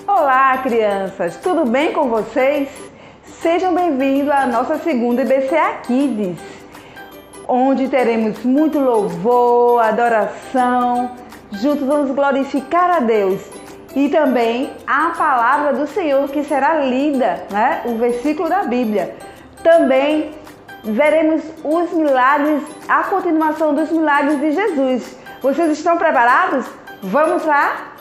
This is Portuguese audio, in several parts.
Olá, crianças! Tudo bem com vocês? Sejam bem-vindos à nossa segunda IBCA Kids, onde teremos muito louvor, adoração, juntos vamos glorificar a Deus e também a palavra do Senhor que será lida, né? O versículo da Bíblia. Também veremos os milagres, a continuação dos milagres de Jesus. Vocês estão preparados? Vamos lá?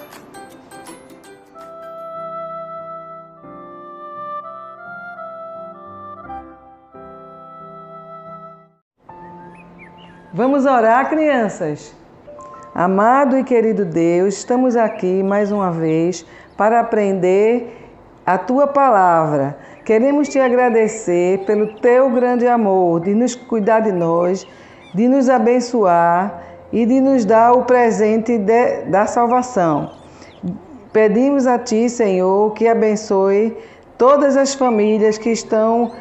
Vamos orar, crianças? Amado e querido Deus, estamos aqui mais uma vez para aprender a Tua Palavra. Queremos Te agradecer pelo Teu grande amor, de nos cuidar de nós, de nos abençoar e de nos dar o presente da salvação. Pedimos a Ti, Senhor, que abençoe todas as famílias que estão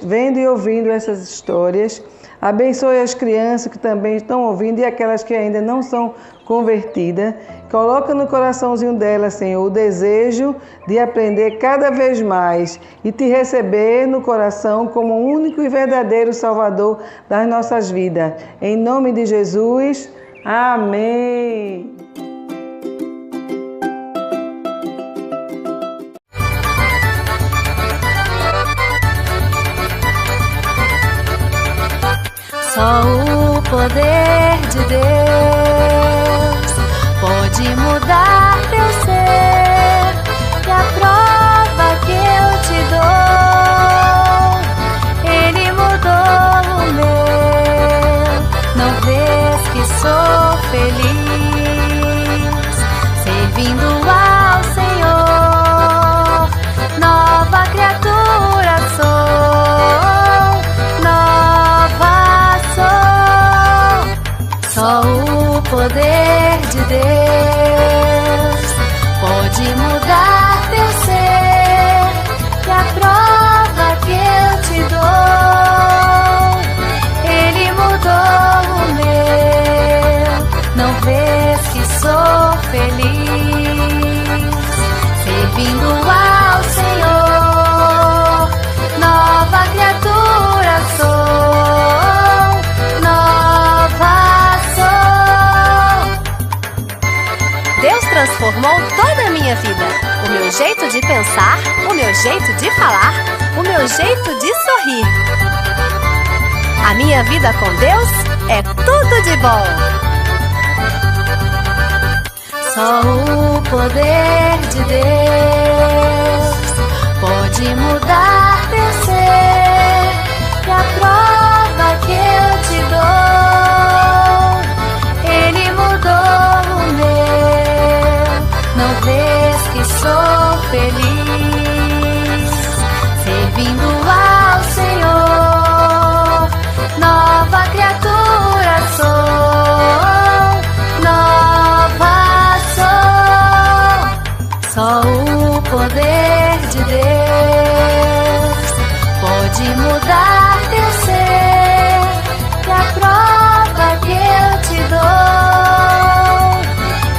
vendo e ouvindo essas histórias. Abençoe as crianças que também estão ouvindo e aquelas que ainda não são convertidas. Coloca no coraçãozinho delas, Senhor, o desejo de aprender cada vez mais e Te receber no coração como o único e verdadeiro Salvador das nossas vidas. Em nome de Jesus, amém. Só o poder de Deus pode mudar teu ser. E a prova que eu te dou, Ele mudou o meu. Não vês que sou feliz servindo ao Senhor. Nova criatura sou. Só o poder de Deus pode mudar teu ser. E a prova que eu te dou, Ele mudou o meu. Não vês que sou feliz servindo ao Senhor. Nova criatura sou. Deus transformou toda a minha vida. O meu jeito de pensar, o meu jeito de falar, o meu jeito de sorrir. A minha vida com Deus é tudo de bom. Só o poder de Deus pode mudar teu ser. E a prova que eu te dou, Ele mudou o meu. Não vês que sou feliz servindo ao Senhor. Nova criatura sou, nova sou. Só o poder de Deus pode mudar teu ser. E a prova que eu te dou,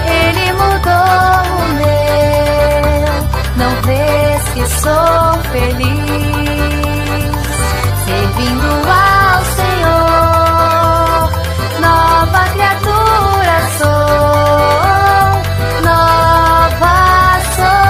Ele mudou o meu. Não vês que sou feliz servindo ao Senhor. Nova criatura sou, nova sou.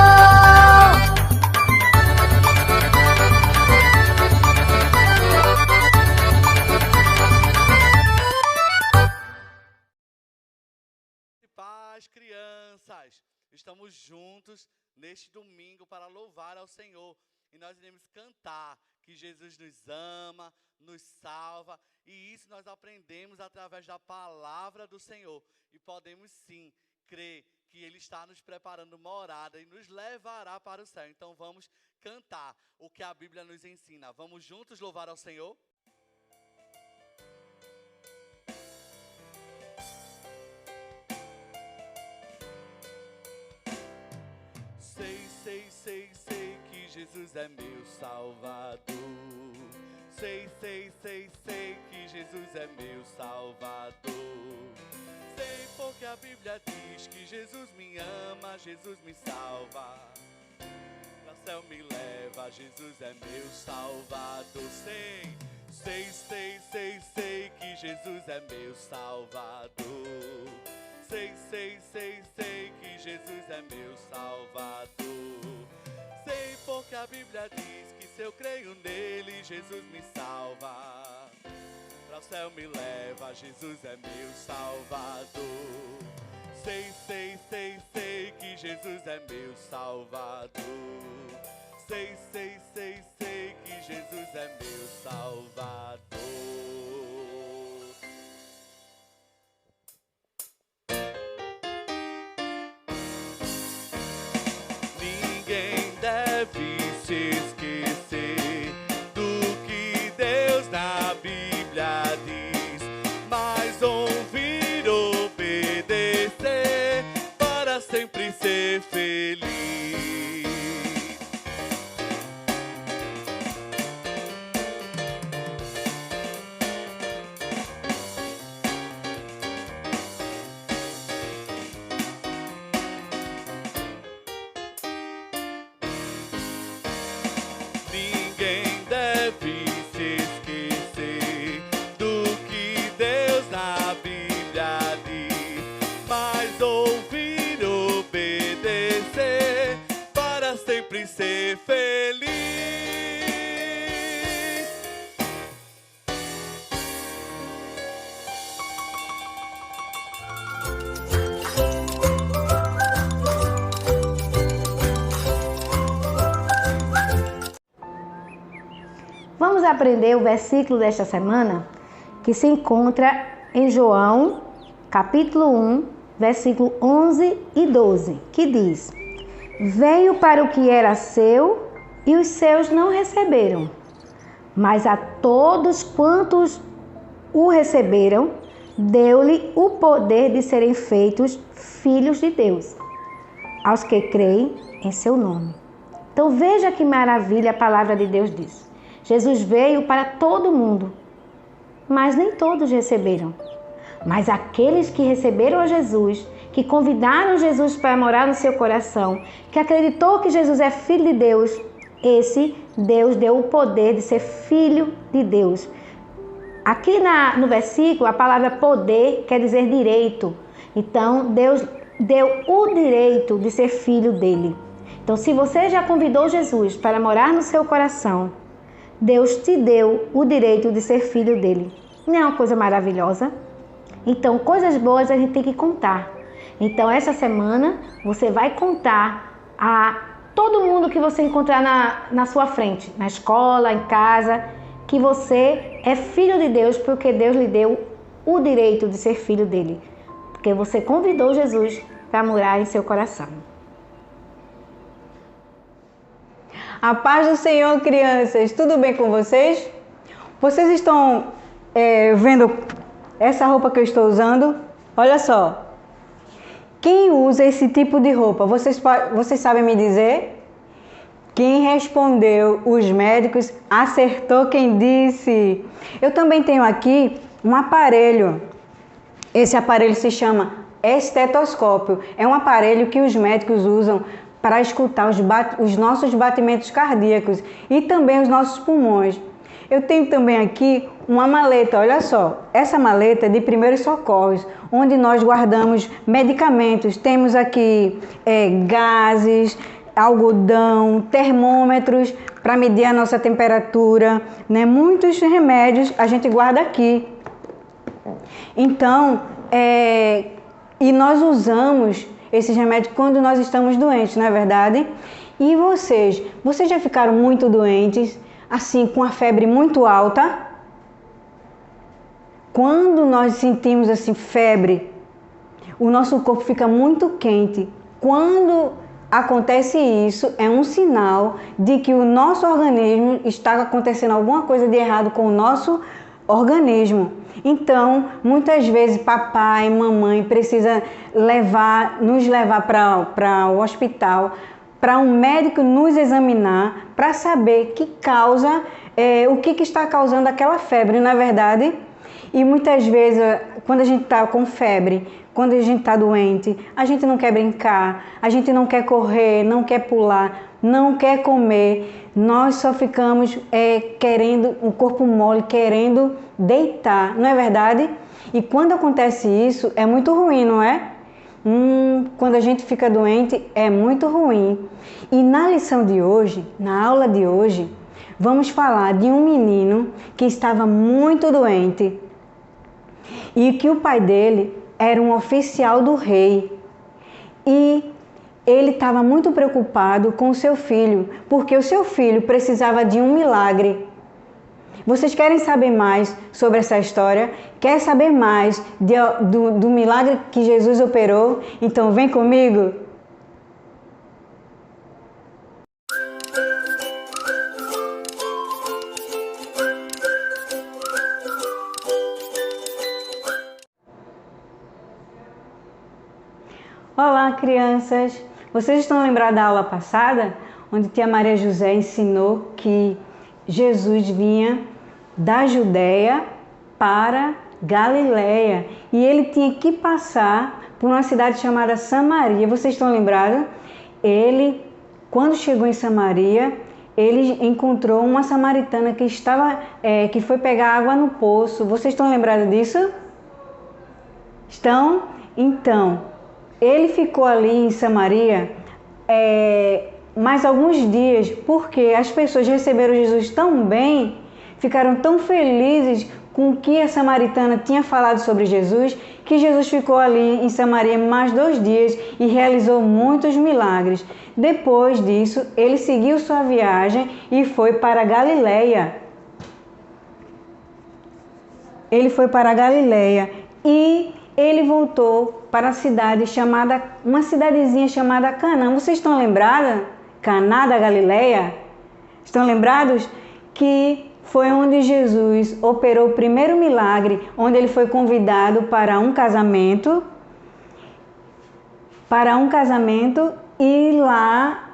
Paz, crianças! Estamos juntos neste domingo para louvar ao Senhor. E nós iremos cantar que Jesus nos ama, nos salva. E isso nós aprendemos através da palavra do Senhor. E podemos sim crer que Ele está nos preparando morada e nos levará para o céu. Então vamos cantar o que a Bíblia nos ensina. Vamos juntos louvar ao Senhor? Sei que Jesus Jesus é meu Salvador. Sei que Jesus é meu Salvador. Sei porque a Bíblia diz que Jesus me ama, Jesus me salva. Pra céu me leva, Jesus é meu Salvador. Sei que Jesus é meu Salvador. Sei que Jesus é meu Salvador. Sei porque a Bíblia diz que se eu creio nele, Jesus me salva. Pra o céu me leva, Jesus é meu Salvador. Sei que Jesus é meu Salvador. Sei que Jesus é meu Salvador. Ninguém deve se esquecer do que Deus na Bíblia diz, mas ouvir, obedecer, para sempre ser feliz. Ninguém deve se esquecer do que Deus na Bíblia diz, mas ouvir, obedecer, para sempre ser feliz. Vamos aprender o versículo desta semana, que se encontra em João, capítulo 1, versículo 11 e 12, que diz: Veio para o que era seu e os seus não receberam, mas a todos quantos o receberam, deu-lhe o poder de serem feitos filhos de Deus, aos que creem em seu nome. Então veja que maravilha a palavra de Deus diz. Jesus veio para todo mundo, mas nem todos receberam. Mas aqueles que receberam a Jesus, que convidaram Jesus para morar no seu coração, que acreditou que Jesus é filho de Deus, esse Deus deu o poder de ser filho de Deus. Aqui no versículo, a palavra poder quer dizer direito. Então, Deus deu o direito de ser filho dele. Então, se você já convidou Jesus para morar no seu coração, Deus te deu o direito de ser filho dele. Não é uma coisa maravilhosa? Então, coisas boas a gente tem que contar. Então, essa semana, você vai contar a todo mundo que você encontrar na sua frente, na escola, em casa, que você é filho de Deus porque Deus lhe deu o direito de ser filho dele. Porque você convidou Jesus para morar em seu coração. A paz do Senhor, crianças, tudo bem com vocês? Vocês estão vendo essa roupa que eu estou usando? Olha só. Quem usa esse tipo de roupa? Vocês sabem me dizer? Quem respondeu, os médicos, acertou quem disse. Eu também tenho aqui um aparelho. Esse aparelho se chama estetoscópio. É um aparelho que os médicos usam para escutar os nossos batimentos cardíacos e também os nossos pulmões. Eu tenho também aqui uma maleta, olha só, essa maleta é de primeiros socorros, onde nós guardamos medicamentos. Temos aqui gases, algodão, termômetros para medir a nossa temperatura, né? Muitos remédios a gente guarda aqui. Então, e nós usamos esses remédios quando nós estamos doentes, não é verdade? E vocês já ficaram muito doentes, assim, com a febre muito alta? Quando nós sentimos assim febre, o nosso corpo fica muito quente. Quando acontece isso, é um sinal de que o nosso organismo está acontecendo alguma coisa de errado com o nosso organismo. Então, muitas vezes papai, mamãe precisa nos levar para o hospital para um médico nos examinar para saber que causa, o que está causando aquela febre, não é verdade? E muitas vezes, quando a gente está com febre, quando a gente está doente, a gente não quer brincar, a gente não quer correr, não quer pular, não quer comer. Nós só ficamos querendo, o corpo mole, querendo deitar, não é verdade? E quando acontece isso, é muito ruim, não é? Quando a gente fica doente, é muito ruim. E na lição de hoje, na aula de hoje, vamos falar de um menino que estava muito doente e que o pai dele era um oficial do rei. E ele estava muito preocupado com o seu filho, porque o seu filho precisava de um milagre. Vocês querem saber mais sobre essa história? Quer saber mais do milagre que Jesus operou? Então vem comigo! Olá, crianças! Vocês estão lembrados da aula passada, onde tia Maria José ensinou que Jesus vinha da Judéia para Galileia e ele tinha que passar por uma cidade chamada Samaria. Vocês estão lembrados? Ele, quando chegou em Samaria, ele encontrou uma samaritana que foi pegar água no poço. Vocês estão lembrados disso? Estão? Então, ele ficou ali em Samaria mais alguns dias, porque as pessoas receberam Jesus tão bem, ficaram tão felizes com o que a samaritana tinha falado sobre Jesus, que Jesus ficou ali em Samaria mais 2 dias e realizou muitos milagres. Depois disso, ele seguiu sua viagem e foi para Galileia. Ele foi para Galileia e ele voltou para a cidade uma cidadezinha chamada Canaã. Vocês estão lembrados? Caná da Galileia? Estão lembrados? Que foi onde Jesus operou o primeiro milagre, onde ele foi convidado para um casamento. E lá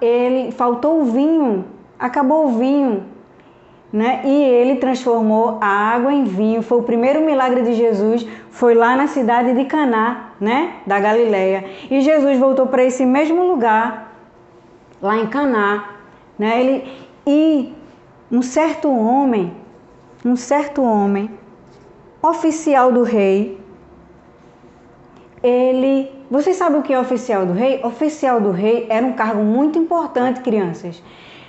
faltou o vinho, acabou o vinho, né? E ele transformou a água em vinho. Foi o primeiro milagre de Jesus, foi lá na cidade de Caná, né? Da Galileia. E Jesus voltou para esse mesmo lugar, lá em Caná, né? Um certo homem, oficial do rei, vocês sabem o que é oficial do rei? Oficial do rei era um cargo muito importante, crianças,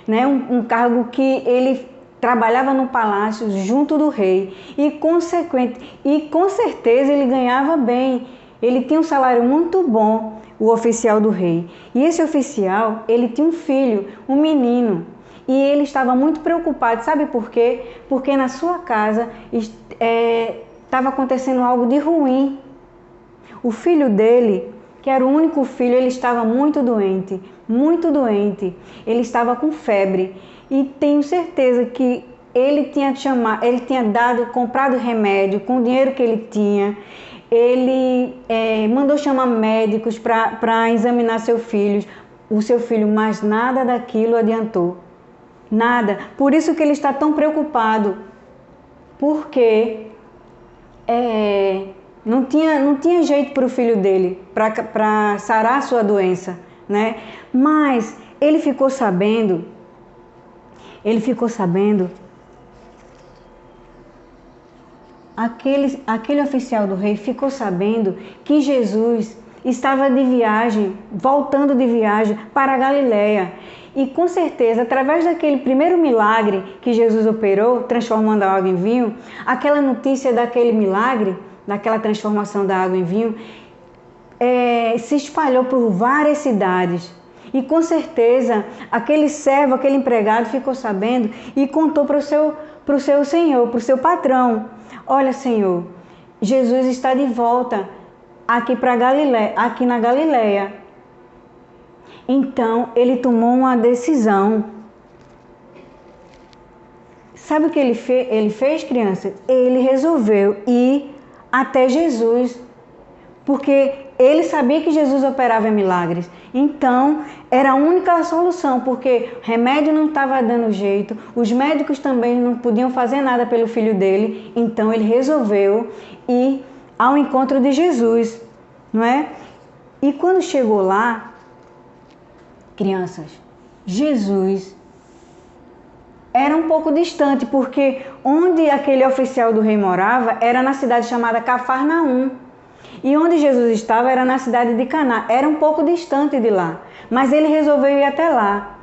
né? Um cargo que ele trabalhava no palácio junto do rei e com certeza ele ganhava bem. Ele tinha um salário muito bom, o oficial do rei. E esse oficial, ele tinha um filho, um menino. E ele estava muito preocupado, sabe por quê? Porque na sua casa estava acontecendo algo de ruim. O filho dele, que era o único filho, ele estava muito doente, muito doente. Ele estava com febre e tenho certeza que ele tinha comprado remédio com o dinheiro que ele tinha. Ele mandou chamar médicos para examinar o seu filho, mas nada daquilo adiantou. Nada. Por isso que ele está tão preocupado, porque não tinha jeito para o filho dele, para sarar a sua doença, né? Mas ele ficou sabendo, aquele oficial do rei ficou sabendo que Jesus estava voltando de viagem para a Galileia. E com certeza, através daquele primeiro milagre que Jesus operou, transformando a água em vinho, aquela notícia daquele milagre, daquela transformação da água em vinho, se espalhou por várias cidades. E com certeza, aquele servo, aquele empregado ficou sabendo e contou para o seu senhor, para o seu patrão: olha, senhor, Jesus está de volta aqui na Galileia. Então, ele tomou uma decisão. Sabe o que ele fez, criança? Ele resolveu ir até Jesus porque ele sabia que Jesus operava milagres. Então, era a única solução, porque remédio não estava dando jeito, os médicos também não podiam fazer nada pelo filho dele, então ele resolveu ir ao encontro de Jesus, não é? E quando chegou lá, crianças, Jesus era um pouco distante, porque onde aquele oficial do rei morava era na cidade chamada Cafarnaum. E onde Jesus estava era na cidade de Caná, era um pouco distante de lá, mas ele resolveu ir até lá.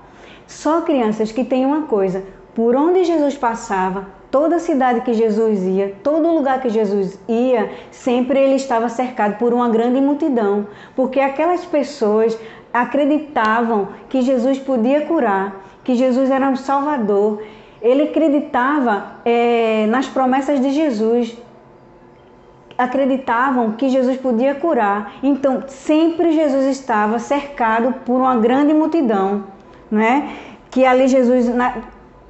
Só, crianças, que tem uma coisa, por onde Jesus passava, toda cidade que Jesus ia, todo lugar que Jesus ia, sempre ele estava cercado por uma grande multidão, porque aquelas pessoas acreditavam que Jesus podia curar, que Jesus era um Salvador. Ele acreditava nas promessas de Jesus, acreditavam que Jesus podia curar. Então, sempre Jesus estava cercado por uma grande multidão, não é? Que ali Jesus,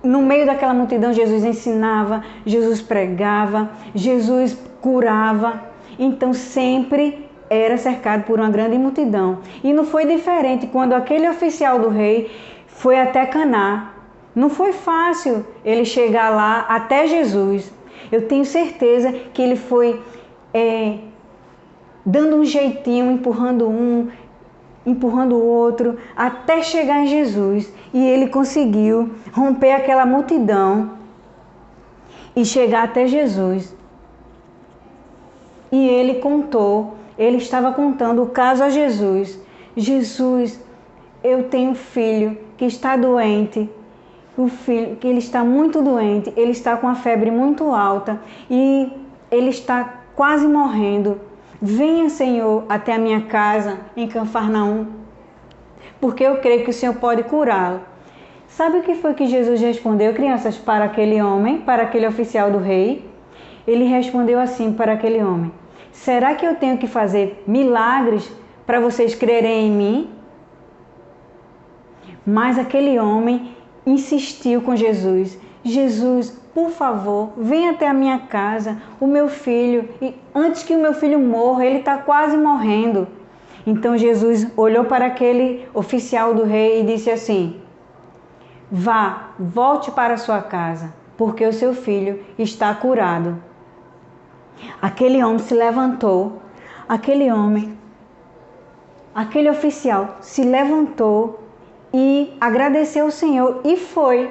no meio daquela multidão, Jesus ensinava, Jesus pregava, Jesus curava. Então, sempre era cercado por uma grande multidão. E não foi diferente quando aquele oficial do rei foi até Caná. Não foi fácil ele chegar lá até Jesus. Eu tenho certeza que ele foi dando um jeitinho, empurrando um, empurrando o outro, até chegar em Jesus. E ele conseguiu romper aquela multidão e chegar até Jesus. E ele estava contando o caso a Jesus. Jesus, eu tenho um filho que está doente, o filho que ele está muito doente, ele está com a febre muito alta e ele está quase morrendo. Venha, Senhor, até a minha casa em Cafarnaum, porque eu creio que o Senhor pode curá-lo. Sabe o que foi que Jesus respondeu, crianças, para aquele homem, para aquele oficial do rei? Ele respondeu assim para aquele homem: será que eu tenho que fazer milagres para vocês crerem em mim? Mas aquele homem insistiu com Jesus: Jesus, por favor, venha até a minha casa, o meu filho, e antes que o meu filho morra, ele está quase morrendo. Então Jesus olhou para aquele oficial do rei e disse assim: vá, volte para a sua casa, porque o seu filho está curado. Aquele homem se levantou, aquele oficial se levantou e agradeceu ao Senhor e foi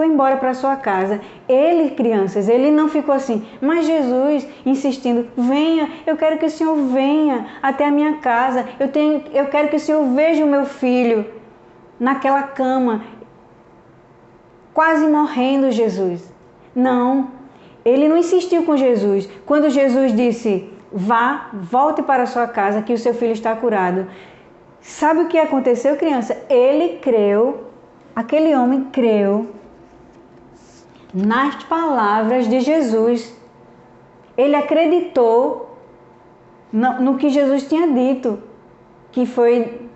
embora para sua casa. Ele, crianças, ele não ficou assim, mas Jesus insistindo: venha, eu quero que o Senhor venha até a minha casa, eu quero que o Senhor veja o meu filho naquela cama, quase morrendo. Jesus, não, ele não insistiu com Jesus. Quando Jesus disse: vá, volte para a sua casa, que o seu filho está curado, sabe o que aconteceu, criança? Ele creu, aquele homem creu nas palavras de Jesus. Ele acreditou no que Jesus tinha dito, que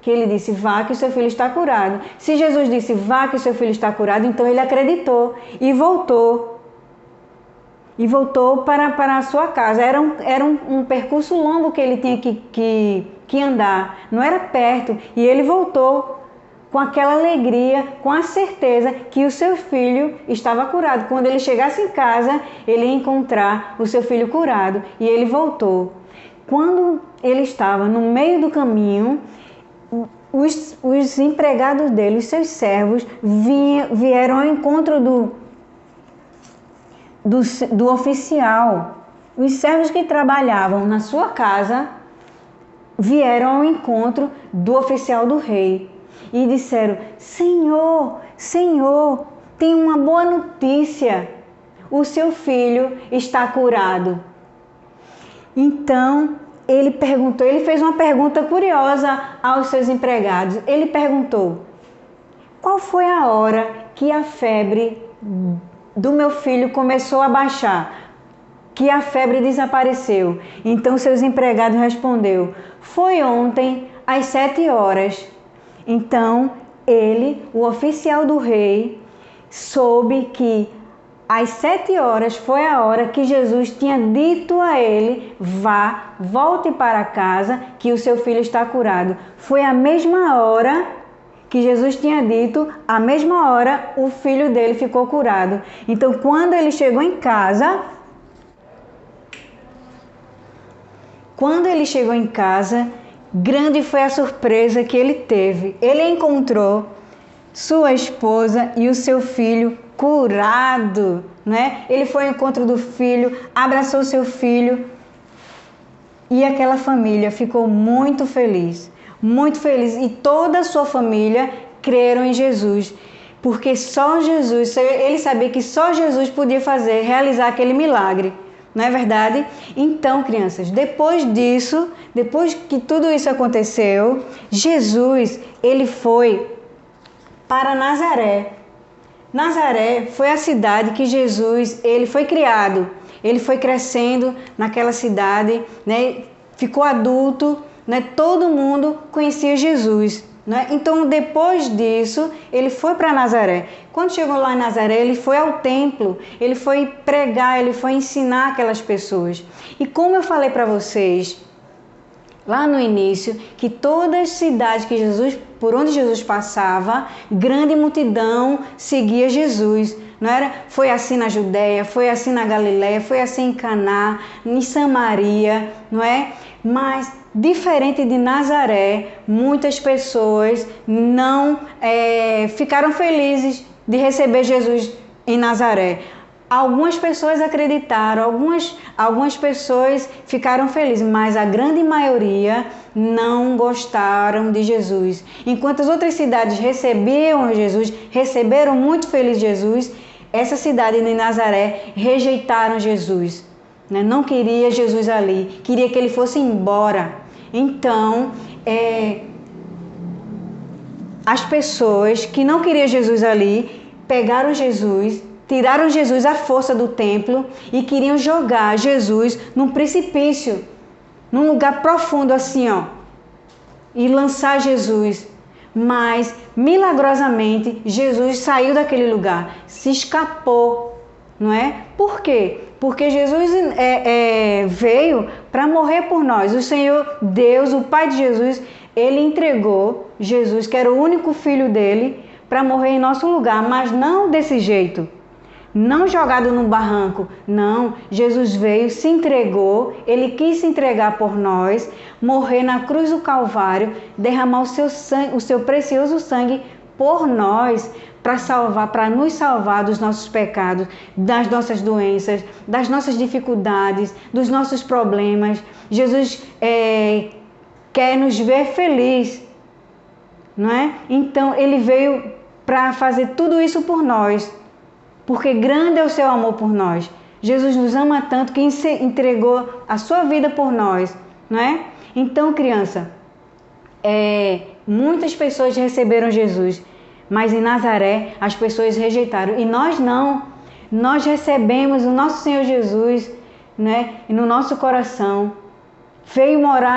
ele disse: vá, que o seu filho está curado. Se Jesus disse: vá, que o seu filho está curado, então ele acreditou e voltou. E voltou para a sua casa. Era um percurso longo que ele tinha que andar, não era perto. E ele voltou com aquela alegria, com a certeza que o seu filho estava curado. Quando ele chegasse em casa, ele ia encontrar o seu filho curado. E ele voltou. Quando ele estava no meio do caminho, os empregados dele, os seus servos, vieram ao encontro do oficial. Os servos que trabalhavam na sua casa vieram ao encontro do oficial do rei e disseram: Senhor, Senhor, tem uma boa notícia, o seu filho está curado. Então ele fez uma pergunta curiosa aos seus empregados. Ele perguntou: qual foi a hora que a febre do meu filho começou a baixar, que a febre desapareceu? Então seus empregados respondeu: foi ontem às 7 horas. Então ele, o oficial do rei, soube que às 7 horas foi a hora que Jesus tinha dito a ele: vá, volte para casa, que o seu filho está curado. Foi a mesma hora que Jesus tinha dito, a mesma hora o filho dele ficou curado. Então, quando ele chegou em casa, grande foi a surpresa que ele teve. Ele encontrou sua esposa e o seu filho curado, né? Ele foi ao encontro do filho, abraçou seu filho e aquela família ficou muito feliz, e toda a sua família creram em Jesus, porque só Jesus, ele sabia que só Jesus podia realizar aquele milagre. Não é verdade? Então, crianças, depois que tudo isso aconteceu, Jesus, ele foi para Nazaré. Nazaré foi a cidade que Jesus, ele foi criado. Ele foi crescendo naquela cidade, né? Ficou adulto, né? Todo mundo conhecia Jesus, né? Então, depois disso, ele foi para Nazaré. Quando chegou lá em Nazaré, ele foi ao templo, ele foi pregar, ele foi ensinar aquelas pessoas. E como eu falei para vocês lá no início, que todas as cidades por onde Jesus passava, grande multidão seguia Jesus. Não era? Foi assim na Judéia, foi assim na Galiléia, foi assim em Caná, em Samaria, não é? Mas diferente de Nazaré, muitas pessoas não ficaram felizes de receber Jesus em Nazaré. Algumas pessoas acreditaram, algumas pessoas ficaram felizes, mas a grande maioria não gostaram de Jesus. Enquanto as outras cidades receberam muito feliz Jesus, essa cidade de Nazaré rejeitaram Jesus, né? Não queria Jesus ali, queria que ele fosse embora. Então, as pessoas que não queriam Jesus ali, pegaram Jesus, tiraram Jesus à força do templo e queriam jogar Jesus num precipício, num lugar profundo assim, ó, e lançar Jesus. Mas, milagrosamente, Jesus saiu daquele lugar, se escapou, não é? Por quê? Porque Jesus veio para morrer por nós. O Senhor Deus, o Pai de Jesus, ele entregou Jesus, que era o único filho dele, para morrer em nosso lugar, mas não desse jeito. Não jogado num barranco, não. Jesus veio, se entregou, ele quis se entregar por nós, morrer na cruz do Calvário, derramar o seu sangue, o seu precioso sangue por nós, para nos salvar dos nossos pecados, das nossas doenças, das nossas dificuldades, dos nossos problemas. Jesus quer nos ver felizes, não é? Então ele veio para fazer tudo isso por nós, porque grande é o seu amor por nós. Jesus nos ama tanto que entregou a sua vida por nós, não é? Então, criança, muitas pessoas receberam Jesus, mas em Nazaré as pessoas rejeitaram. E nós não. Nós recebemos o nosso Senhor Jesus, né, no nosso coração.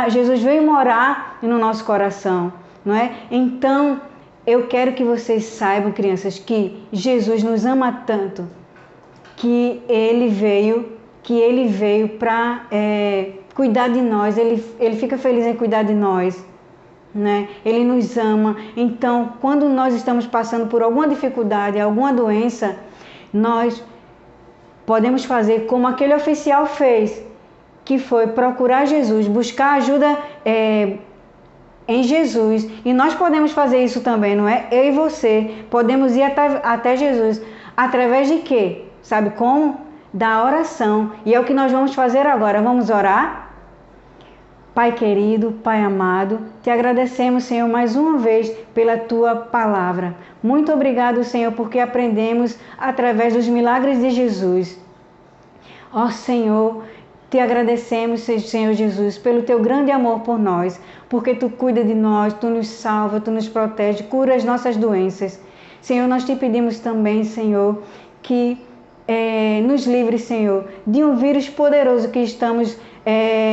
Jesus veio morar no nosso coração, não é? Então, eu quero que vocês saibam, crianças, que Jesus nos ama tanto, que ele veio para cuidar de nós, ele fica feliz em cuidar de nós, né? Ele nos ama. Então, quando nós estamos passando por alguma dificuldade, alguma doença, nós podemos fazer como aquele oficial fez, que foi procurar Jesus, buscar ajuda em Jesus. E nós podemos fazer isso também, não é? Eu e você podemos ir até Jesus. Através de quê? Sabe como? Da oração. E é o que nós vamos fazer agora. Vamos orar? Pai querido, Pai amado, te agradecemos, Senhor, mais uma vez pela Tua palavra. Muito obrigado, Senhor, porque aprendemos através dos milagres de Jesus. Ó Senhor, te agradecemos, Senhor Jesus, pelo Teu grande amor por nós, porque Tu cuida de nós, Tu nos salva, Tu nos protege, cura as nossas doenças. Senhor, nós te pedimos também, Senhor, que nos livre, Senhor, de um vírus poderoso que estamos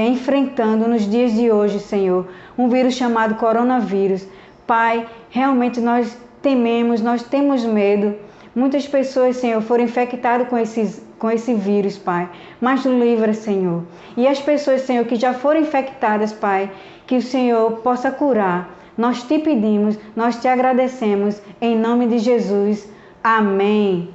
enfrentando nos dias de hoje, Senhor. Um vírus chamado coronavírus. Pai, realmente nós tememos, nós temos medo, Muitas pessoas, Senhor, foram infectadas com esse vírus, Pai. Mas Tu livra, Senhor. E as pessoas, Senhor, que já foram infectadas, Pai, que o Senhor possa curar. Nós te pedimos, nós te agradecemos, em nome de Jesus. Amém.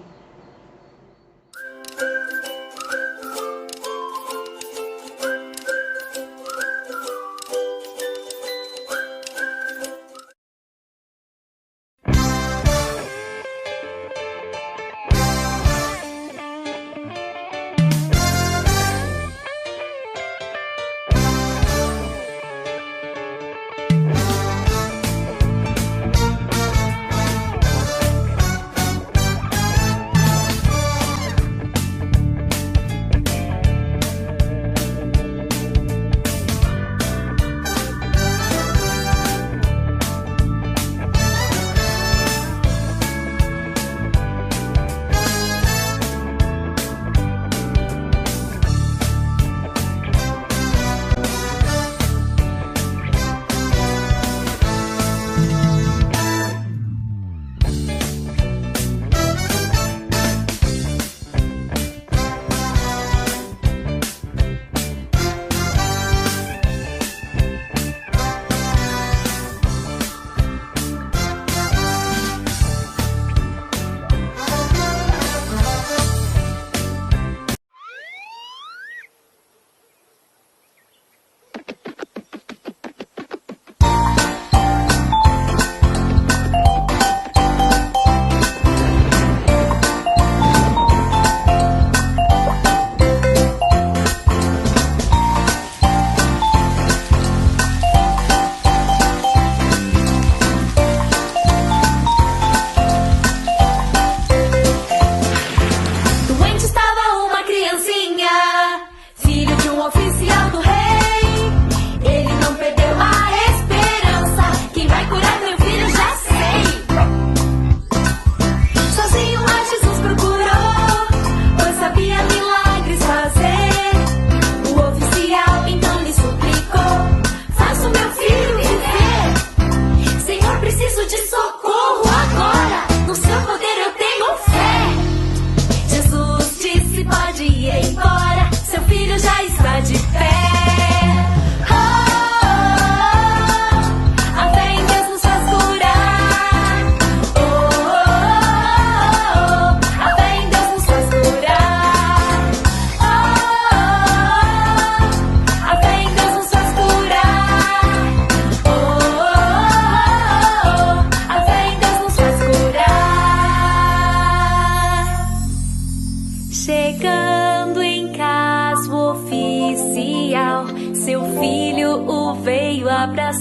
Chegando em casa o oficial, seu filho o veio abraçar.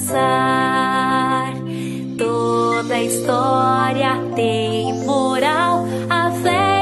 Toda a história tem moral, a fé